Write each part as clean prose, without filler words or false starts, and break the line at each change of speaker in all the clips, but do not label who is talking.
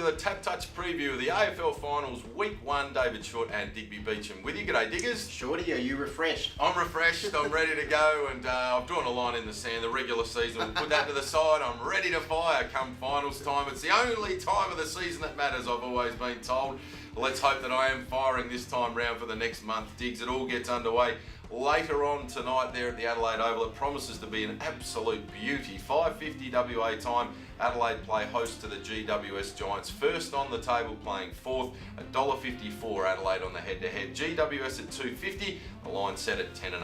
to the Tap Touch preview of the AFL Finals Week 1. David Shortte and Digby Beacham with you. G'day, Diggers.
Shorty, are you refreshed?
I'm refreshed, I'm ready to go, and I've drawn a line in the sand. The regular season, we'll put that to the side. I'm ready to fire come finals time. It's the only time of the season that matters, I've always been told. Let's hope that I am firing this time round for the next month. Diggs, it all gets underway later on tonight there at the Adelaide Oval. It promises to be an absolute beauty. 5:50 WA time. Adelaide play host to the GWS Giants. First on the table, playing fourth. $1.54 Adelaide on the head-to-head. GWS at $2.50. The line set at 10.5.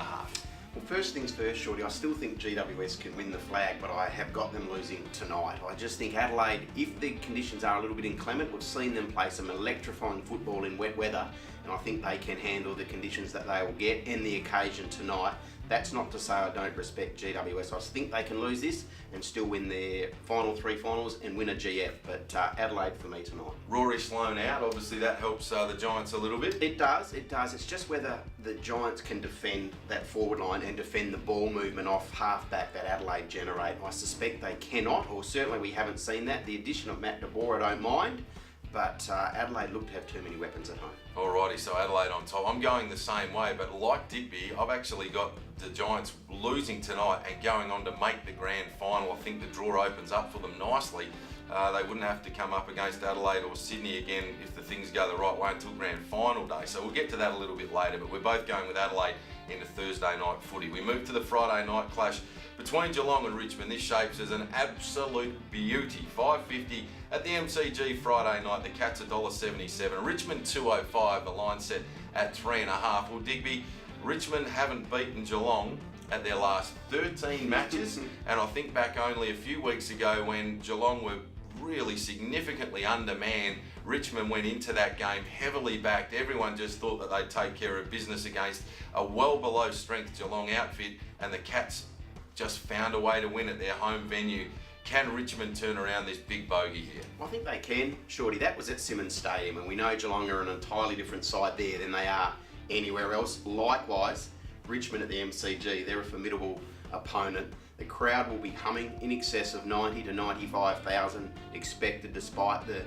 Well, first things first, Shorty, I still think GWS can win the flag, but I have got them losing tonight. I just think Adelaide, if the conditions are a little bit inclement, we've seen them play some electrifying football in wet weather, and I think they can handle the conditions that they will get and the occasion tonight. That's not to say I don't respect GWS. I think they can lose this and still win their final three finals and win a GF, but Adelaide for me tonight.
Rory Sloane out, obviously that helps the Giants a little bit.
It does. It's just whether the Giants can defend that forward line and defend the ball movement off half-back that Adelaide generate. I suspect they cannot, or certainly we haven't seen that. The addition of Matt De Boer I don't mind, but Adelaide look to have too many weapons at home.
Alrighty, so Adelaide on top. I'm going the same way, but like Digby, I've actually got the Giants losing tonight and going on to make the grand final. I think the draw opens up for them nicely. They wouldn't have to come up against Adelaide or Sydney again if the things go the right way until grand final day. So we'll get to that a little bit later, but we're both going with Adelaide into Thursday night footy. We move to the Friday night clash between Geelong and Richmond. This shapes as an absolute beauty. 5:50 at the MCG Friday night. The Cats $1.77. Richmond $2.05. The line set at 3.5. Well, Digby, Richmond haven't beaten Geelong at their last 13 matches, and I think back only a few weeks ago when Geelong were really significantly undermanned. Richmond went into that game heavily backed. Everyone just thought that they'd take care of business against a well below strength Geelong outfit, and the Cats just found a way to win at their home venue. Can Richmond turn around this big bogey here?
I think they can, Shorty. That was at Simmons Stadium, and we know Geelong are an entirely different side there than they are anywhere else. Likewise, Richmond at the MCG, they're a formidable opponent. The crowd will be humming in excess of 90 to 95,000 expected despite the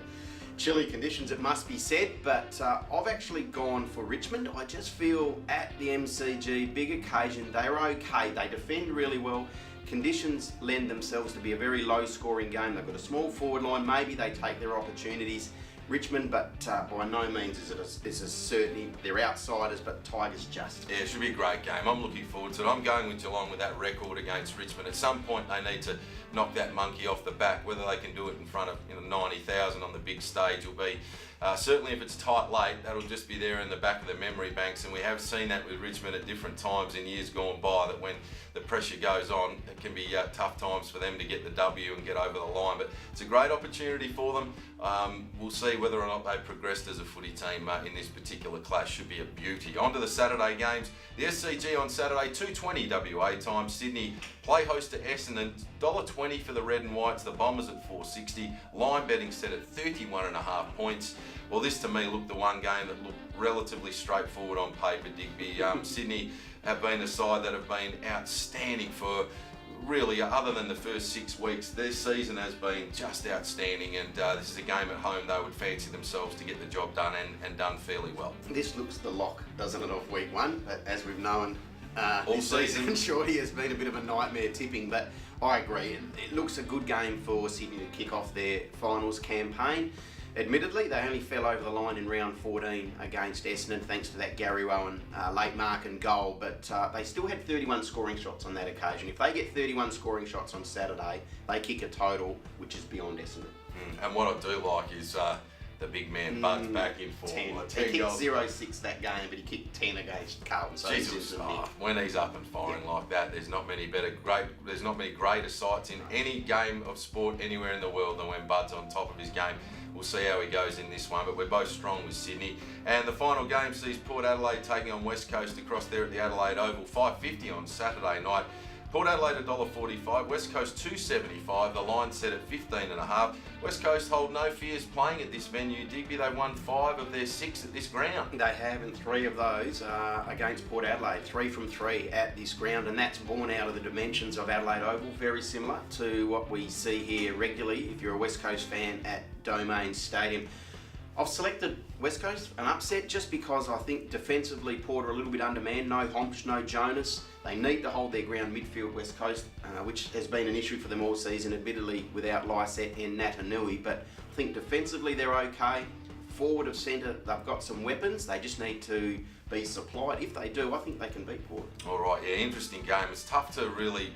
chilly conditions, it must be said, but I've actually gone for Richmond. I just feel at the MCG, big occasion, they're okay. They defend really well. Conditions lend themselves to be a very low scoring game. They've got a small forward line, maybe they take their opportunities. Richmond, but by no means is it a certainty. They're outsiders, but Tigers just.
Yeah, it should be a great game. I'm looking forward to it. I'm going with Geelong with that record against Richmond. At some point, they need to knock that monkey off the back. Whether they can do it in front of 90,000 on the big stage will be. Certainly if it's tight late, that'll just be there in the back of the memory banks, and we have seen that with Richmond at different times in years gone by, that when the pressure goes on, it can be tough times for them to get the W and get over the line, but it's a great opportunity for them. We'll see whether or not they've progressed as a footy team in this particular clash. Should be a beauty. On to the Saturday games. The SCG on Saturday, 2:20 WA time. Sydney play host to Essendon. $1.20 for the Red and Whites. The Bombers at $4.60. Line betting set at 31.5 points. Well, this to me looked the one game that looked relatively straightforward on paper, Digby. Sydney have been a side that have been outstanding for really, other than the first 6 weeks. Their season has been just outstanding, and this is a game at home they would fancy themselves to get the job done and done fairly well.
This looks the lock, doesn't it, of week one? But as we've known,
all
this season, Shorty has been a bit of a nightmare tipping, but I agree. It looks a good game for Sydney to kick off their finals campaign. Admittedly, they only fell over the line in round 14 against Essendon thanks to that Gary Rowan late mark and goal, but they still had 31 scoring shots on that occasion. If they get 31 scoring shots on Saturday, they kick a total which is beyond Essendon.
And what I do like is the big man Bud's back in form.
10. He kicked 0-6 that game, but he kicked 10 against Carlton. So
Jesus, when he's up and firing like that, there's not many greater sights in any game of sport anywhere in the world than when Bud's on top of his game. We'll see how he goes in this one, but we're both strong with Sydney. And the final game sees Port Adelaide taking on West Coast across there at the Adelaide Oval. 5:50 on Saturday night. Port Adelaide $1.45, West Coast $2.75, the line set at 15.5. West Coast hold no fears playing at this venue, Digby. They won 5 of their 6 at this ground.
They have, and 3 of those are against Port Adelaide. 3 from 3 at this ground, and that's born out of the dimensions of Adelaide Oval, very similar to what we see here regularly if you're a West Coast fan at Domain Stadium. I've selected West Coast, an upset, just because I think defensively Port are a little bit undermanned. No Homps, no Jonas. They need to hold their ground midfield, West Coast, which has been an issue for them all season, admittedly without Lysette and Natanui. But I think defensively they're okay. Forward of centre, they've got some weapons. They just need to be supplied. If they do, I think they can beat Port.
All right, yeah, interesting game. It's tough to really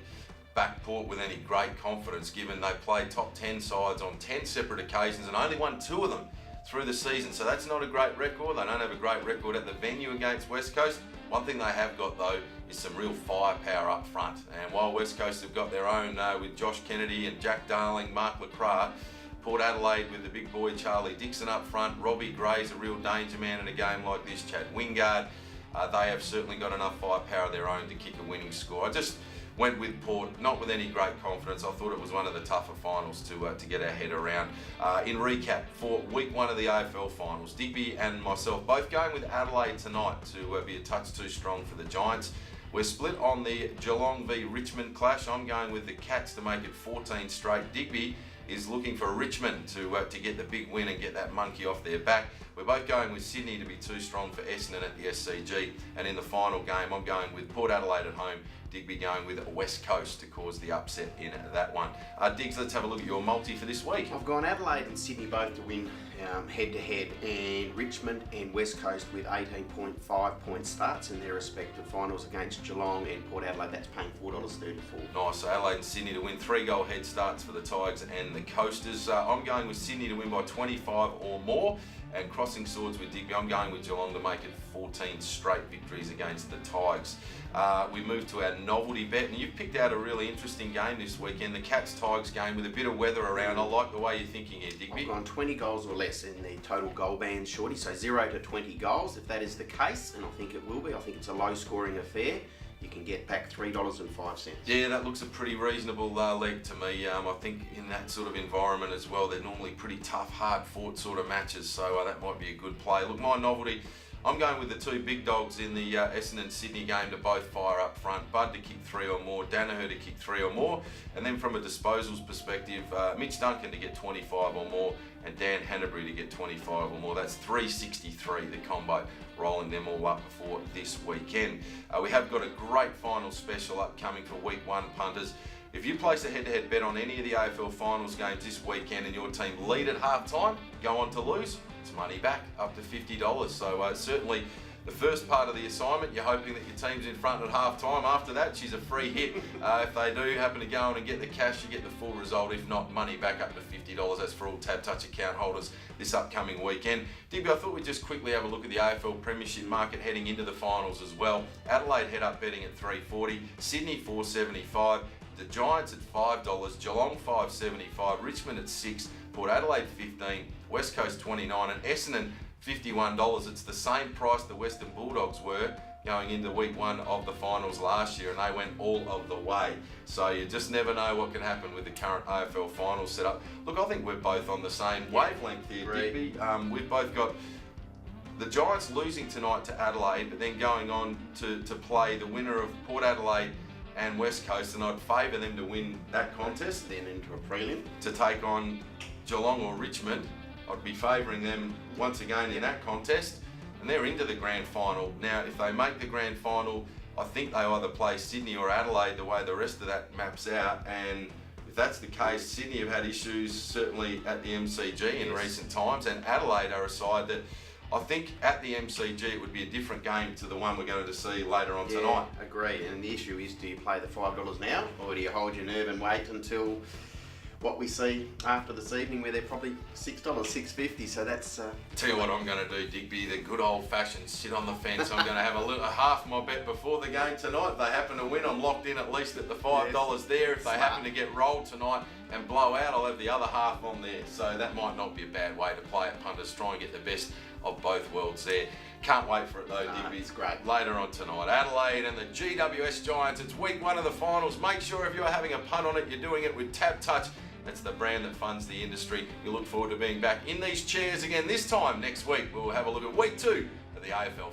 back Port with any great confidence, given they played top 10 sides on 10 separate occasions and only won 2 of them through the season. So that's not a great record. They don't have a great record at the venue against West Coast. One thing they have got though is some real firepower up front. And while West Coast have got their own with Josh Kennedy and Jack Darling, Mark LeCras, Port Adelaide with the big boy Charlie Dixon up front, Robbie Gray's a real danger man in a game like this, Chad Wingard, they have certainly got enough firepower of their own to kick a winning score. I just went with Port, not with any great confidence. I thought it was one of the tougher finals to get our head around. In recap, for week 1 of the AFL finals, Digby and myself both going with Adelaide tonight to be a touch too strong for the Giants. We're split on the Geelong v Richmond clash. I'm going with the Cats to make it 14 straight. Digby is looking for Richmond to get the big win and get that monkey off their back. We're both going with Sydney to be too strong for Essendon at the SCG. And in the final game, I'm going with Port Adelaide at home, Digby going with West Coast to cause the upset in that one. Diggs, let's have a look at your multi for this week.
I've gone Adelaide and Sydney both to win head-to-head, and Richmond and West Coast with 18.5 point starts in their respective finals against Geelong and Port Adelaide. That's paying $4.34.
Nice. So Adelaide and Sydney to win 3-goal head starts for the Tigers and the Coasters. I'm going with Sydney to win by 25 or more. And crossing swords with Digby, I'm going with Geelong to make it 14 straight victories against the Tigers. We move to our novelty bet, and you've picked out a really interesting game this weekend, the Cats-Tigers game with a bit of weather around. I like the way you're thinking here, Digby.
I've gone 20 goals or less in the total goal band, Shorty, so 0 to 20 goals. If that is the case, and I think it will be, I think it's a low-scoring affair, you can get back $3.05.
Yeah, that looks a pretty reasonable leg to me. I think in that sort of environment as well, they're normally pretty tough, hard-fought sort of matches, so that might be a good play. Look, my novelty, I'm going with the 2 big dogs in the Essendon-Sydney game to both fire up front. Bud to kick 3 or more, Danaher to kick 3 or more, and then from a disposals perspective, Mitch Duncan to get 25 or more, and Dan Hanbury to get 25 or more. That's 363, the combo, rolling them all up for this weekend. We have got a great final special upcoming for week 1, punters. If you place a head-to-head bet on any of the AFL finals games this weekend and your team lead at half-time, go on to lose, it's money back, up to $50. So certainly the first part of the assignment, you're hoping that your team's in front at half-time. After that, she's a free hit. If they do happen to go on and get the cash, you get the full result. If not, money back up to $50. That's for all Tab Touch account holders this upcoming weekend. Digby, I thought we'd just quickly have a look at the AFL Premiership market heading into the finals as well. Adelaide head up betting at $3.40, Sydney $4.75, the Giants at $5, Geelong $5.75, Richmond at $6, Port Adelaide $15, West Coast $29, and Essendon $51. It's the same price the Western Bulldogs were going into week 1 of the finals last year, and they went all of the way. So you just never know what can happen with the current AFL finals setup. Look, I think we're both on the same wavelength here, Digby. We've both got the Giants losing tonight to Adelaide, but then going on to play the winner of Port Adelaide and West Coast, and I'd favour them to win that contest.
Then into a prelim.
To take on Geelong or Richmond, I'd be favouring them once again in that contest, and they're into the grand final. Now, if they make the grand final, I think they either play Sydney or Adelaide the way the rest of that maps out, and if that's the case, Sydney have had issues certainly at the MCG in recent times, and Adelaide are a side that I think at the MCG it would be a different game to the one we're going to see later on tonight.
Agreed, and the issue is, do you play the $5 now, or do you hold your nerve and wait until what we see after this evening, where they're probably $6, $6.50, so that's...
Tell you what I'm going to do, Digby, the good old-fashioned sit on the fence. I'm going to have a half my bet before the game tonight. If they happen to win, I'm locked in at least at the $5 there. If they happen to get rolled tonight and blow out, I'll have the other half on there. So that might not be a bad way to play it, punters. Try and get the best of both worlds there. Can't wait for it though, Digby.
It's great.
Later on tonight, Adelaide and the GWS Giants. It's week 1 of the finals. Make sure if you're having a punt on it, you're doing it with Tab Touch. That's the brand that funds the industry. We look forward to being back in these chairs again this time next week. We'll have a look at week 2 of the AFL